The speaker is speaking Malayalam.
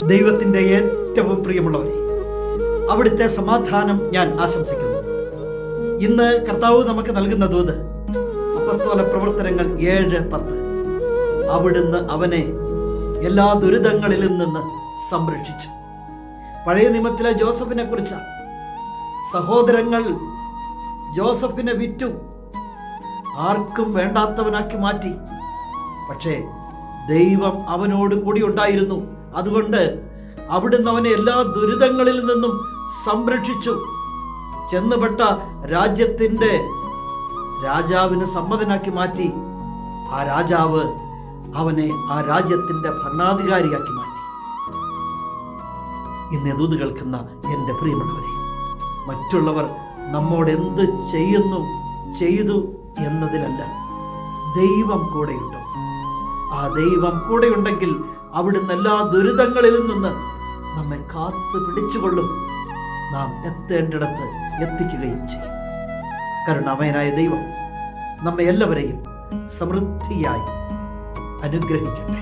ദൈവത്തിൻ്റെ ഏറ്റവും പ്രിയമുള്ളവരെ, അവിടുത്തെ സമാധാനം ഞാൻ ആശംസിക്കുന്നു. ഇന്ന് കർത്താവ് നമുക്ക് നൽകുന്ന ദൂത് അപ്പസ്തോല പ്രവർത്തനങ്ങൾ 7:10. അവിടുന്ന് അവനെ എല്ലാ ദുരിതങ്ങളിൽ നിന്ന് സംരക്ഷിച്ചു. പഴയ നിയമത്തിലെ ജോസഫിനെ കുറിച്ച്, സഹോദരങ്ങൾ ജോസഫിനെ വിറ്റു, ആർക്കും വേണ്ടാത്തവനാക്കി മാറ്റി. പക്ഷേ ദൈവം അവനോട് കൂടി ഉണ്ടായിരുന്നു. അതുകൊണ്ട് അവിടുന്ന് അവനെ എല്ലാ ദുരിതങ്ങളിൽ നിന്നും സംരക്ഷിച്ചു. ചെന്നുപെട്ട രാജ്യത്തിൻ്റെ രാജാവിന് സമ്മതനാക്കി മാറ്റി. ആ രാജാവ് അവനെ ആ രാജ്യത്തിൻ്റെ ഭരണാധികാരിയാക്കി മാറ്റി. ഇന്ന് ദൂത് കേൾക്കുന്ന എൻ്റെ പ്രിയമുള്ളവരെ, മറ്റുള്ളവർ നമ്മോട് എന്ത് ചെയ്തു എന്നതിലല്ല, ദൈവം കൂടെയുണ്ടോ? ആ ദൈവം കൂടെയുണ്ടെങ്കിൽ അവിടുന്ന് എല്ലാ ദുരിതങ്ങളിൽ നിന്ന് നമ്മെ കാത്തു പിടിച്ചുകൊള്ളും. നാം എത്തേണ്ടിടത്ത് എത്തിക്കുകയും ചെയ്യും. കരുണാമയനായ ദൈവം നമ്മെ എല്ലാവരെയും സമൃദ്ധിയായി അനുഗ്രഹിക്കട്ടെ.